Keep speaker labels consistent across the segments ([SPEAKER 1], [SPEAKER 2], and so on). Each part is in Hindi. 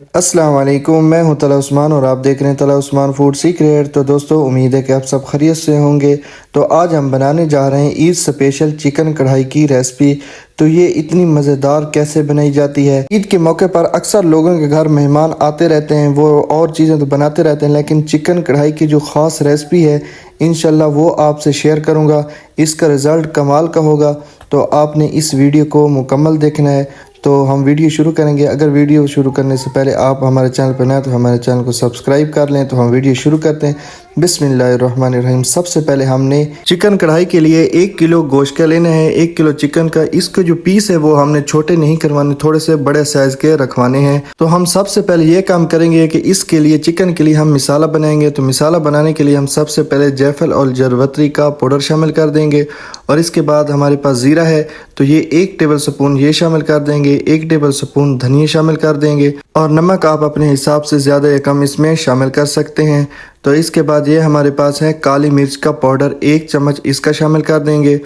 [SPEAKER 1] अस्सलाम वालेकुम, मैं हूं तला उस्मान और आप देख रहे हैं तला उस्मान फूड सीक्रेट। तो दोस्तों, उम्मीद है कि आप सब खैरियत से होंगे। तो आज हम बनाने जा रहे हैं ईद स्पेशल चिकन कढ़ाई की रेसिपी। तो ये इतनी मज़ेदार कैसे बनाई जाती है। ईद के मौके पर अक्सर लोगों के घर मेहमान आते रहते हैं, वो और चीज़ें तो बनाते रहते हैं, लेकिन चिकन कढ़ाई की जो ख़ास रेसिपी है इंशाल्लाह वो आपसे शेयर करूँगा। इसका रिज़ल्ट कमाल का होगा। तो आपने इस वीडियो को मुकम्मल देखना है। तो हम वीडियो शुरू करेंगे। अगर वीडियो शुरू करने से पहले आप हमारे चैनल पर नए हैं तो हमारे चैनल को सब्सक्राइब कर लें। तो हम वीडियो शुरू करते हैं। बिस्मिल्लाहिर्रहमानिर्रहीम। सबसे पहले हमने चिकन कढ़ाई के लिए 1 किलो गोश्त का लेना है, 1 किलो चिकन का। इसके जो पीस है वो हमने छोटे नहीं करवाने, थोड़े से बड़े साइज के रखवाने हैं। तो हम सबसे पहले ये काम करेंगे कि इसके लिए चिकन के लिए हम मिसाला बनाएंगे। तो मिसाला बनाने के लिए हम सबसे पहले जायफल और जरवत्री का पाउडर शामिल कर देंगे, और इसके बाद हमारे पास ज़ीरा है तो ये 1 टेबल स्पून ये शामिल कर देंगे, 1 टेबल स्पून धनिया शामिल कर देंगे, और नमक आप अपने हिसाब से ज़्यादा या कम इसमें शामिल कर सकते हैं। तो इसके बाद ये हमारे पास है काली मिर्च का पाउडर, 1 चम्मच इसका शामिल कर देंगे,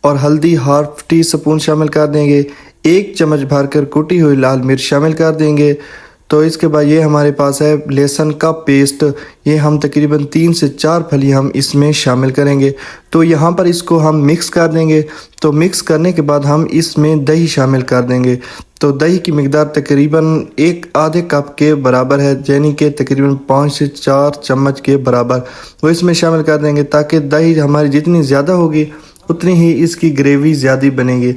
[SPEAKER 1] और हल्दी हाफ टी स्पून शामिल कर देंगे, 1 चम्मच भरकर कुटी हुई लाल मिर्च शामिल कर देंगे। तो इसके बाद ये हमारे पास है लहसुन का पेस्ट, ये हम तकरीबन 3 से 4 फली हम इसमें शामिल करेंगे। तो यहाँ पर इसको हम मिक्स कर देंगे। तो मिक्स करने के बाद हम इसमें दही शामिल कर देंगे। तो दही की मिकदार तकरीबन 1 आधे कप के बराबर है, यानी कि तकरीबन 5 से 4 चम्मच के बराबर वो इसमें शामिल कर देंगे, ताकि दही हमारी जितनी ज़्यादा होगी उतनी ही इसकी ग्रेवी ज़्यादा बनेगी।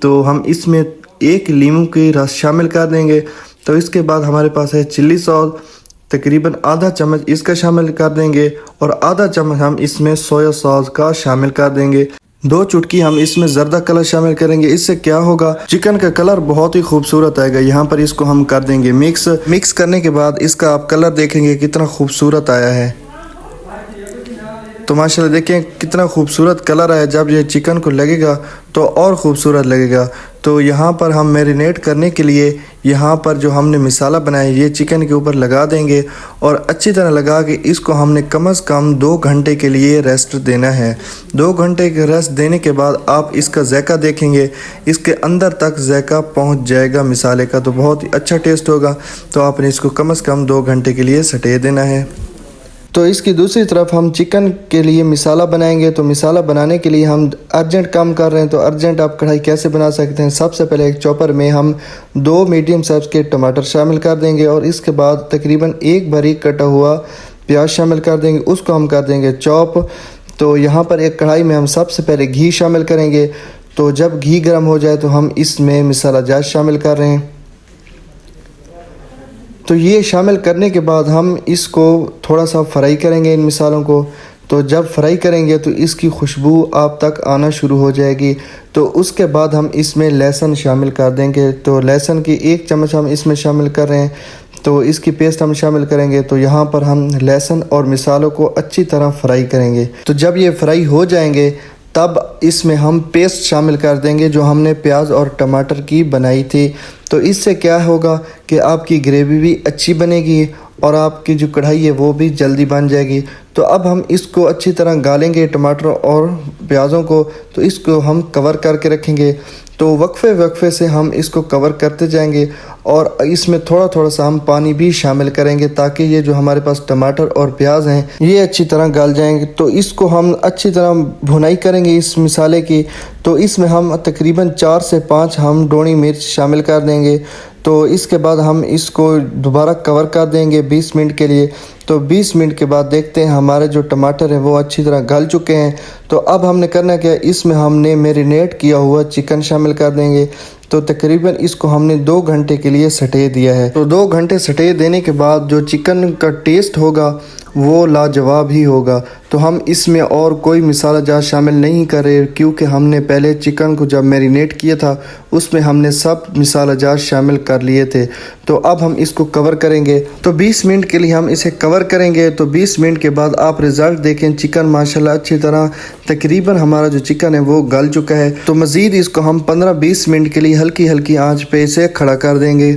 [SPEAKER 1] तो हम इसमें 1 लीमू की रस शामिल कर देंगे। तो इसके बाद हमारे पास है चिल्ली सॉस, तकरीबन आधा चम्मच इसका शामिल कर देंगे, और आधा चम्मच हम इसमें सोया सॉस का शामिल कर देंगे। 2 चुटकी हम इसमें जर्दा कलर शामिल करेंगे। इससे क्या होगा, चिकन का कलर बहुत ही खूबसूरत आएगा। यहाँ पर इसको हम कर देंगे मिक्स करने के बाद इसका आप कलर देखेंगे कितना खूबसूरत आया है। तो माशाल्लाह देखें कितना खूबसूरत कलर आया। जब ये चिकन को लगेगा तो और ख़ूबसूरत लगेगा। तो यहाँ पर हम मैरिनेट करने के लिए यहाँ पर जो हमने मिसाला बनाया ये चिकन के ऊपर लगा देंगे, और अच्छी तरह लगा के इसको हमने कम से कम 2 घंटे के लिए रेस्ट देना है। 2 घंटे के रेस्ट देने के बाद आप इसका जायका देखेंगे, इसके अंदर तक जायका पहुँच जाएगा मिसाले का, तो बहुत ही अच्छा टेस्ट होगा। तो आपने इसको कम से कम 2 घंटे के लिए सटे देना है। तो इसकी दूसरी तरफ हम चिकन के लिए मिसाला बनाएंगे। तो मिसाला बनाने के लिए हम अर्जेंट काम कर रहे हैं। तो अर्जेंट आप कढ़ाई कैसे बना सकते हैं। सबसे पहले एक चॉपर में हम 2 मीडियम साइज़ के टमाटर शामिल कर देंगे, और इसके बाद तकरीबन 1 बारीक कटा हुआ प्याज शामिल कर देंगे, उसको हम कर देंगे चॉप। तो यहाँ पर एक कढ़ाई में हम सबसे पहले घी शामिल करेंगे। तो जब घी गर्म हो जाए तो हम इसमें मिसाला जात शामिल कर रहे हैं। तो ये शामिल करने के बाद हम इसको थोड़ा सा फ्राई करेंगे इन मिसालों को। तो जब फ्राई करेंगे तो इसकी खुशबू आप तक आना शुरू हो जाएगी। तो उसके बाद हम इसमें लहसुन शामिल कर देंगे। तो लहसुन की 1 चम्मच हम इसमें शामिल कर रहे हैं। तो इसकी पेस्ट हम शामिल करेंगे। तो यहाँ पर हम लहसुन और मिसालों को अच्छी तरह फ्राई करेंगे। तो जब ये फ्राई हो जाएंगे तब इसमें हम पेस्ट शामिल कर देंगे जो हमने प्याज और टमाटर की बनाई थी। तो इससे क्या होगा कि आपकी ग्रेवी भी अच्छी बनेगी, और आपकी जो कढ़ाई है वो भी जल्दी बन जाएगी। तो अब हम इसको अच्छी तरह गालेंगे टमाटर और प्याज़ों को। तो इसको हम कवर करके रखेंगे। तो वक्फे से हम इसको कवर करते जाएंगे, और इसमें थोड़ा थोड़ा सा हम पानी भी शामिल करेंगे, ताकि ये जो हमारे पास टमाटर और प्याज हैं ये अच्छी तरह गल जाएंगे। तो इसको हम अच्छी तरह भुनाई करेंगे इस मिसाले की। तो इसमें हम तकरीबन 4 से 5 हम डोनी मिर्च शामिल कर देंगे। तो इसके बाद हम इसको दोबारा कवर कर देंगे 20 मिनट के लिए। तो 20 मिनट के बाद देखते हैं हमारे जो टमाटर हैं वो अच्छी तरह गल चुके हैं। तो अब हमने करना क्या, इसमें हमने मैरिनेट किया हुआ चिकन शामिल कर देंगे। तो तकरीबन इसको हमने 2 घंटे के लिए सटे दिया है। तो 2 घंटे सटे देने के बाद जो चिकन का टेस्ट होगा वो लाजवाब ही होगा। तो हम इसमें और कोई मसाला जात शामिल नहीं कर रहे, क्योंकि हमने पहले चिकन को जब मैरिनेट किया था उसमें हमने सब मसाला जात शामिल कर लिए थे। तो अब हम इसको कवर करेंगे। तो 20 मिनट के लिए हम इसे कवर करेंगे। तो 20 मिनट के बाद आप रिज़ल्ट देखें, चिकन माशाल्लाह अच्छी तरह तकरीबन हमारा जो चिकन है वो गल चुका है। तो मज़ीद इसको हम 15-20 मिनट के लिए हल्की हल्की आंच पे इसे खड़ा कर देंगे।